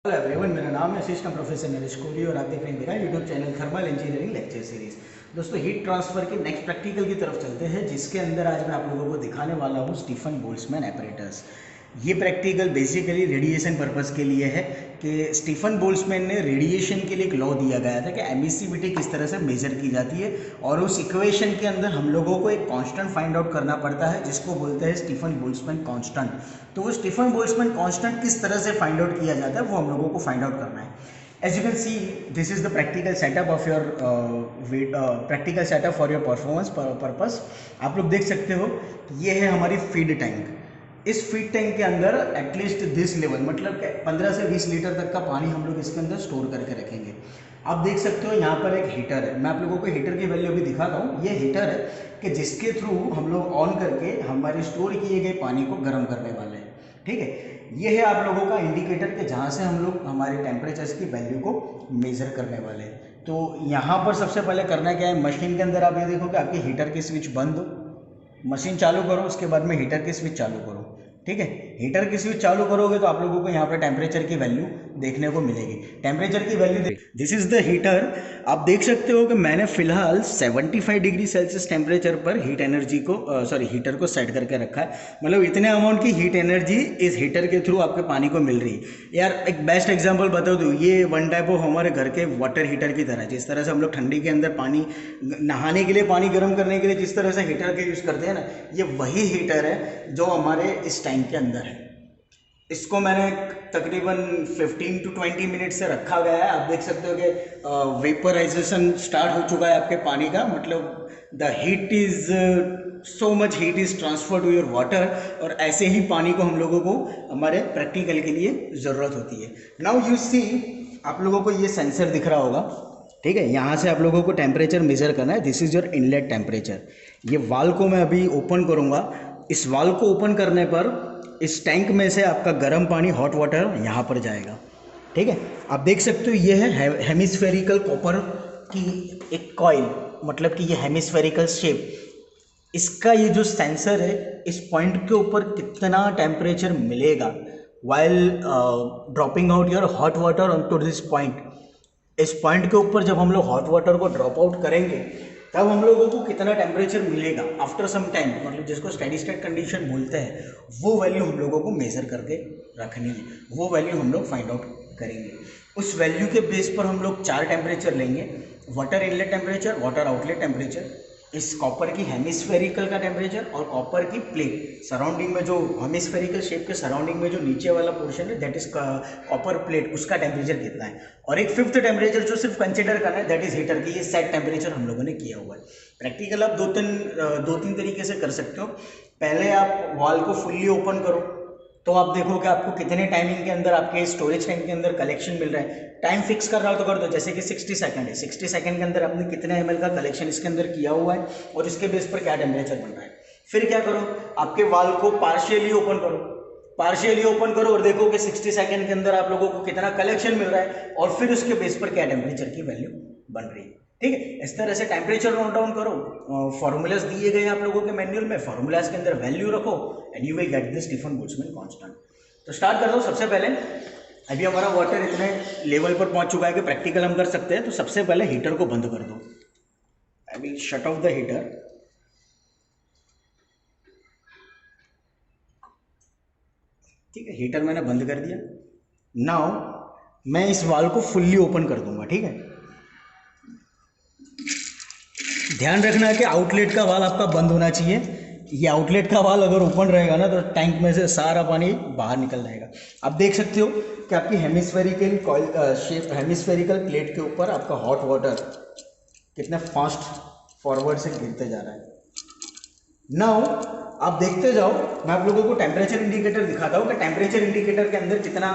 Hello everyone, मेरा नाम है असिस्टेंट प्रोफेसर नरेश कोहली और आप देख रहे हैं मेरा YouTube channel thermal engineering lecture series. दोस्तों, हीट ट्रांसफर के नेक्स्ट प्रैक्टिकल की तरफ चलते हैं, जिसके अंदर आज मैं आप लोगों को दिखाने वाला हूँ स्टीफन बोल्ट्जमैन एपरेटस। ये प्रैक्टिकल बेसिकली रेडिएशन पर्पस के लिए है कि स्टीफन बोल्ट्जमैन ने रेडिएशन के लिए एक लॉ दिया गया था कि एमिसिविटी किस तरह से मेजर की जाती है, और उस इक्वेशन के अंदर हम लोगों को एक कांस्टेंट फाइंड आउट करना पड़ता है जिसको बोलते हैं स्टीफन बोल्ट्जमैन कांस्टेंट। तो वो स्टीफन बोल्ट्जमैन कांस्टेंट किस तरह से फाइंड आउट किया जाता है वो हम लोगों को फाइंड आउट करना है। As you can see, this is the practical setup of your practical setup for your performance purpose। आप लोग देख सकते हो ये है हमारी फीड टैंक। इस फीड टैंक के अंदर एटलीस्ट दिस लेवल मतलब 15 से 20 लीटर तक का पानी हम लोग इसके अंदर स्टोर करके रखेंगे। आप देख सकते हो यहाँ पर एक हीटर है। मैं आप लोगों को हीटर की वैल्यू अभी दिखाता हूँ। ये हीटर है कि जिसके थ्रू हम लोग ऑन करके हमारे स्टोर किए गए पानी को गर्म करने वाले हैं। ठीक है, ये है आप लोगों का इंडिकेटर कि जहाँ से हम लोग हमारे टेम्परेचर्स की वैल्यू को मेज़र करने वाले हैं। तो यहाँ पर सबसे पहले करना क्या है, मशीन के अंदर आप ये देखो कि आपकी हीटर की स्विच बंद हो, मशीन चालू करो, उसके बाद में हीटर की स्विच चालू करो। ठीक है, हीटर की स्विच चालू करोगे तो आप लोगों को यहाँ पर टेम्परेचर की वैल्यू देखने को मिलेगी। टेम्परेचर की value this is the heater. आप देख सकते हो कि मैंने फिलहाल 75 डिग्री सेल्सियस टेम्परेचर पर हीट एनर्जी को हीटर को सेट करके रखा है। मतलब इतने अमाउंट की हीट एनर्जी इस हीटर के थ्रू आपके पानी को मिल रही है। यार एक बेस्ट एग्जांपल बता दूँ, ये वन टाइप ऑफ हमारे घर के वाटर हीटर की तरह, जिस तरह से हम लोग ठंडी के अंदर पानी नहाने के लिए, पानी गर्म करने के लिए जिस तरह से हीटर के यूज़ करते हैं ना, ये वही हीटर है जो हमारे इस टैंक के अंदर है। इसको मैंने तकरीबन 15 to 20 मिनट से रखा गया है। आप देख सकते हो कि वेपराइजेशन स्टार्ट हो चुका है आपके पानी का, मतलब the heat is so much heat is transfer to your water. और ऐसे ही पानी को हम लोगों को हमारे प्रैक्टिकल के लिए ज़रूरत होती है। नाउ यू सी, आप लोगों को ये सेंसर दिख रहा होगा। ठीक है, यहाँ से आप लोगों को टेम्परेचर मेजर करना है। This is your inlet temperature. ये वाल्व को मैं अभी ओपन करूँगा। इस वाल्व को ओपन करने पर इस टैंक में से आपका गर्म पानी, हॉट वाटर यहाँ पर जाएगा। ठीक है, आप देख सकते हो ये है हेमिस्फेरिकल कॉपर की एक कॉइल, मतलब कि ये हेमिस्फेरिकल शेप। इसका ये जो सेंसर है, इस पॉइंट के ऊपर कितना टेम्परेचर मिलेगा while dropping out your hot water on to this point. इस पॉइंट के ऊपर जब हम लोग हॉट वाटर को ड्रॉप आउट करेंगे तब हम लोगों को कितना टेम्परेचर मिलेगा आफ्टर सम टाइम, मतलब जिसको स्टेडी स्टेट कंडीशन बोलते हैं, वो वैल्यू हम लोगों को मेजर करके रखनी है। वो वैल्यू हम लोग फाइंड आउट करेंगे। उस वैल्यू के बेस पर हम लोग 4 टेम्परेचर लेंगे: water inlet temperature, water outlet temperature, इस कॉपर की हेमिस्फेरिकल का टेम्परेचर, और कॉपर की प्लेट सराउंडिंग में, जो हेमिस्फेरिकल शेप के सराउंडिंग में जो नीचे वाला पोर्शन है, दैट इज कॉपर प्लेट, उसका टेम्परेचर कितना है। और एक फिफ्थ टेम्परेचर जो सिर्फ कंसिडर करना है, दैट इज हीटर की। ये सेट टेम्परेचर हम लोगों ने किया हुआ है। प्रैक्टिकल आप दो तीन तरीके से कर सकते हो। पहले आप वाल को फुल्ली ओपन करो तो आप देखो कि आपको कितने टाइमिंग के अंदर आपके स्टोरेज टैंक के अंदर कलेक्शन मिल रहा है। टाइम फिक्स कर रहा हो तो कर दो, जैसे कि 60 सेकंड है। 60 सेकंड के अंदर आपने कितने ml का कलेक्शन इसके अंदर किया हुआ है और इसके बेस पर क्या टेम्परेचर बन रहा है। फिर क्या करो, आपके वाल को पार्शियली ओपन करो। पार्शियली ओपन करो और देखो कि 60 सेकंड के अंदर आप लोगों को कितना कलेक्शन मिल रहा है और फिर उसके बेस पर क्या टेम्परेचर की वैल्यू बन रही है। ठीक है, इस तरह से टेम्परेचर नोट डाउन करो। फॉर्मूलाज दिए गए आप लोगों के मैनुअल में, फॉर्मूलाज के अंदर वैल्यू रखो and you will get the Stefan Boltzmann constant. तो स्टार्ट कर दो। सबसे पहले अभी हमारा वाटर इतने लेवल पर पहुंच चुका है कि प्रैक्टिकल हम कर सकते हैं। तो सबसे पहले हीटर को बंद कर दो। I will shut off the heater. ठीक है, हीटर मैंने बंद कर दिया। नाउ मैं इस वाल को फुल्ली ओपन कर दूंगा। ठीक है, ध्यान रखना है कि आउटलेट का वाल आपका बंद होना चाहिए। ये आउटलेट का वाल अगर ओपन रहेगा ना तो टैंक में से सारा पानी बाहर निकल जाएगा। आप देख सकते हो कि आपकी hemispherical coil shape, hemispherical plate के ऊपर आपका हॉट वाटर कितना फास्ट फॉरवर्ड से गिरते जा रहा है। नाउ आप देखते जाओ, मैं आप लोगों को टेम्परेचर इंडिकेटर दिखाता हूँ कि टेम्परेचर इंडिकेटर के अंदर कितना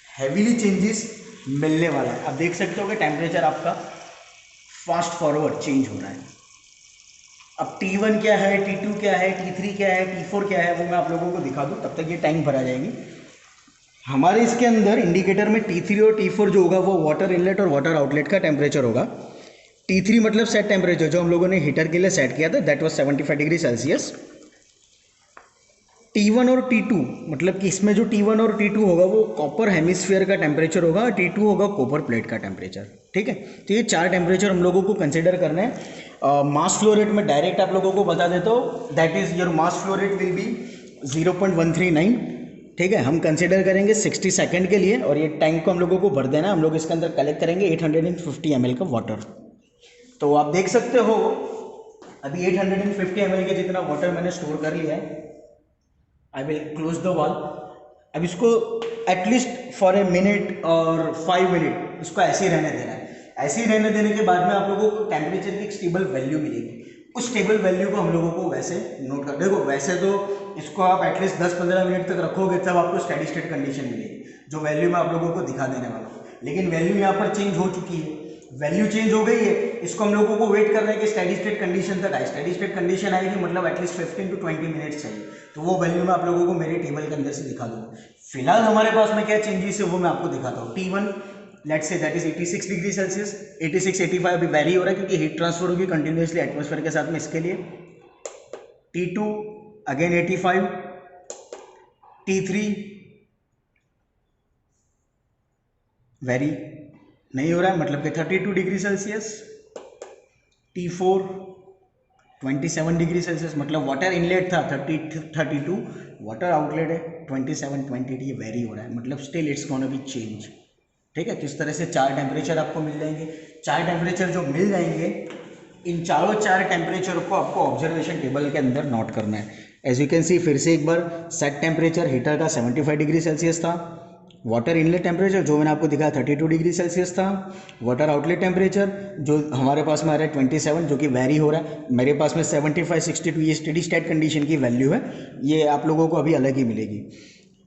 हैवीली चेंजेस मिलने वाला है। आप देख सकते हो कि टेम्परेचर आपका फास्ट फॉरवर्ड चेंज हो रहा है। अब T1 क्या है, T2 क्या है, T3 क्या है, T4 क्या है, वो मैं आप लोगों को दिखा दूँ, तब तक ये टैंक भरा जाएगी। हमारे इसके अंदर इंडिकेटर में T3 और T4 जो होगा वो वाटर इनलेट और वाटर आउटलेट का टेम्परेचर होगा। T3 मतलब सेट टेम्परेचर जो हम लोगों ने हीटर के लिए सेट किया था, that was 75 degree Celsius. T1 और T2 मतलब कि इसमें जो T1 और T2 होगा वो कॉपर हेमिस्फीयर का टेम्परेचर होगा, T2 होगा कॉपर प्लेट का टेम्परेचर। ठीक है, तो ये 4 टेम्परेचर हम लोगों को कंसिडर करना है। मास फ्लो रेट में डायरेक्ट आप लोगों को बता देता हूँ, that is your mass flow rate will be 0.139। ठीक है, हम कंसिडर करेंगे 60 सेकंड के लिए, और ये टैंक को हम लोगों को भर देना है। हम लोग इसके अंदर कलेक्ट करेंगे 850 ml का वाटर। तो आप देख सकते हो अभी 850 ml के जितना वाटर मैंने स्टोर कर लिया है। I will close the wall. अब इसको एटलीस्ट फॉर ए मिनट और 5 मिनट इसको ऐसे ही रहने देना है। ऐसे ही रहने देने के बाद में आप लोगों को टेम्परेचर की एक स्टेबल वैल्यू मिलेगी। उस स्टेबल वैल्यू को हम लोगों को वैसे नोट कर, देखो वैसे तो इसको आप एटलीस्ट 10-15 मिनट तक रखोगे तब आपको स्टेडी स्टेट कंडीशन मिलेगी, जो वैल्यू मैं आप लोगों को दिखा देने वाला हूँ। लेकिन वैल्यू यहाँ पर चेंज हो चुकी है, वैल्यू चेंज हो गई है। इसको हम लोगों को वेट करना है कि स्टेडी स्टेट कंडीशन तक आए। स्टेडी स्टेट कंडीशन आएगी मतलब एटलीस्ट 15 to 20 मिनट्स चाहिए। तो वो वैल्यू मैं आप लोगों को मेरे टेबल के अंदर से दिखा दूंगा। फिलहाल हमारे पास में क्या चेंजेस है वो मैं आपको दिखाता हूँ। T1 let's say that is 86 degree Celsius, 86-85 अभी वेरी हो रहा है क्योंकि हीट ट्रांसफर होगी कंटिन्यूसली एटमॉस्फेयर के साथ में, इसके लिए। T2 अगेन 85, T3 वेरी नहीं हो रहा है मतलब कि 32 degree Celsius, T4 27 degree Celsius मतलब वाटर इनलेट था 32, वाटर आउटलेट है 27-28, ये वेरी हो रहा है मतलब still it's gonna be change. ठीक है, तो इस तरह से 4 टेम्परेचर आपको मिल जाएंगे। 4 टेम्परेचर जो मिल जाएंगे, इन चारों 4 टेम्परेचर को आपको ऑब्जर्वेशन टेबल के अंदर नोट करना है। एज यू कैन सी, फिर से एक बार, सेट टेम्परेचर हीटर का 75 डिग्री सेल्सियस था। वाटर इनलेट टेम्परेचर जो मैंने आपको दिखाया 32 डिग्री सेल्सियस था। वाटर आउटलेट टेम्परेचर जो हमारे पास में आ रहा है 27, जो कि वेरी हो रहा है। मेरे पास में 75-62 ये स्टेडी स्टेट कंडीशन की वैल्यू है, ये आप लोगों को अभी अलग ही मिलेगी।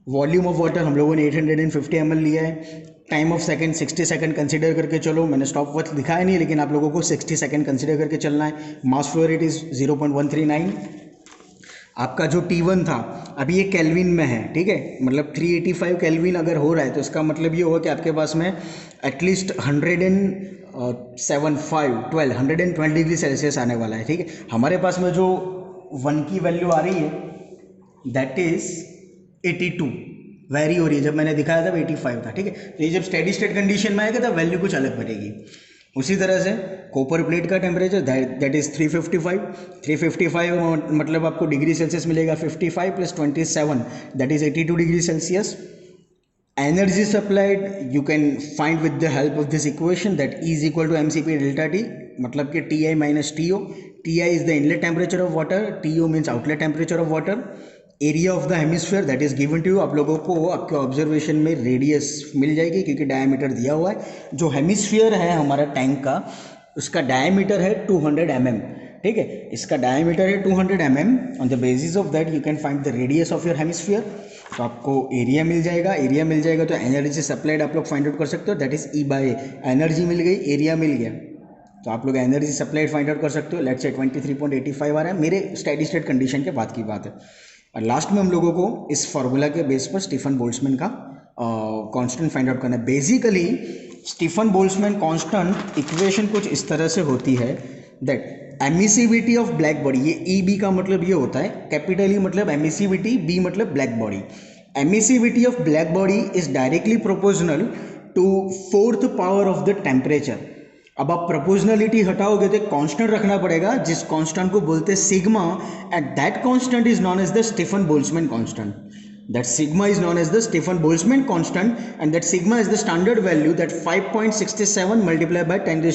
वॉल्यूम ऑफ वाटर हम लोगों ने 850 ml लिया है। Time of second 60 second consider करके चलो, मैंने स्टॉप वॉच दिखाया नहीं लेकिन आप लोगों को 60 सेकंड कंसिडर करके चलना है। Mass flow rate is 0.139। आपका जो T1 था अभी ये केल्विन में है, ठीक है, मतलब 385 केल्विन अगर हो रहा है तो इसका मतलब ये होगा कि आपके पास में एटलीस्ट 112 डिग्री सेल्सियस आने वाला है। ठीक है, हमारे पास में जो 1 की वैल्यू आ रही है दैट इज 82, वेरी हो रही है। जब मैंने दिखाया था 85 था। ठीक है, तो ये जब स्टेडी स्टेट कंडीशन में आएगा तब वैल्यू कुछ अलग बनेगी। उसी तरह से कॉपर प्लेट का टेम्परेचर दैट इज 355 मतलब आपको डिग्री सेल्सियस मिलेगा 55 + 27 that is 82 degree Celsius. Energy supplied you can find with the help of this equation that E = mCp ΔT, मतलब कि Ti - TO। Ti is the inlet temperature of water, TO means outlet temperature of water. Area of the hemisphere that is given to you, आप लोगों को आपके observation में radius मिल जाएगी क्योंकि diameter दिया हुआ है। जो हेमिस्फीयर है हमारा टैंक का, उसका डायमीटर है 200 mm। ठीक है, इसका डायमीटर है 200 mm। On the basis of that you can find the radius of your hemisphere. तो आपको एरिया मिल जाएगा, एरिया मिल जाएगा तो एनर्जी सप्लाइड आप लोग फाइंड आउट कर सकते हो, दैट इज E/A। एनर्जी मिल गई, एरिया मिल गया, तो आप लोग एनर्जी सप्लाइड फाइंड आउट कर सकते हो। लेट्स से 23.85 आ रहा है, मेरे स्टेडी स्टेट कंडीशन के बाद की बात है। और लास्ट में हम लोगों को इस फार्मूला के बेस पर स्टीफन बोल्ट्जमैन का कांस्टेंट फाइंड आउट करना है। Basically Stefan Boltzmann constant equation कुछ इस तरह से होती है that emissivity of black body, ये E/B का मतलब ये होता है, कैपिटल E मतलब एमिसिविटी, B मतलब black body. Emissivity of black body is directly proportional to 4th power of the temperature. अब आप प्रोपोर्शनलिटी हटाओगे तो कांस्टेंट रखना पड़ेगा, जिस कांस्टेंट को बोलते हैं sigma, and that constant is known as the Stefan Boltzmann constant. That sigma is known as the Stefan Boltzmann constant, and that sigma is the standard value that 5.67 ×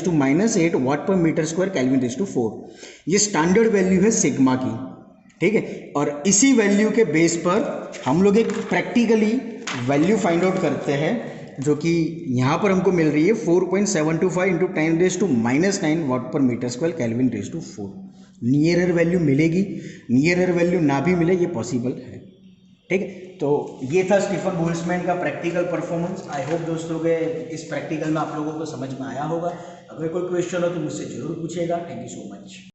10⁻⁻⁸ Wm², Kelvin⁴। ये standard value है sigma की। ठीक है, और इसी value के base पर हम लोग एक प्रैक्टिकली वैल्यू फाइंड आउट करते हैं जो कि यहाँ पर हमको मिल रही है 4.725 × 10⁻⁹ Wm², Kelvin⁴। नियरर वैल्यू मिलेगी, नियरर वैल्यू ना भी मिले, ये पॉसिबल है। ठीक है, तो ये था स्टीफन बोल्ट्जमैन का प्रैक्टिकल परफॉर्मेंस। आई होप दोस्तों के इस प्रैक्टिकल में आप लोगों को समझ में आया होगा। अगर कोई क्वेश्चन हो तो मुझसे जरूर पूछिएगा। Thank you so much.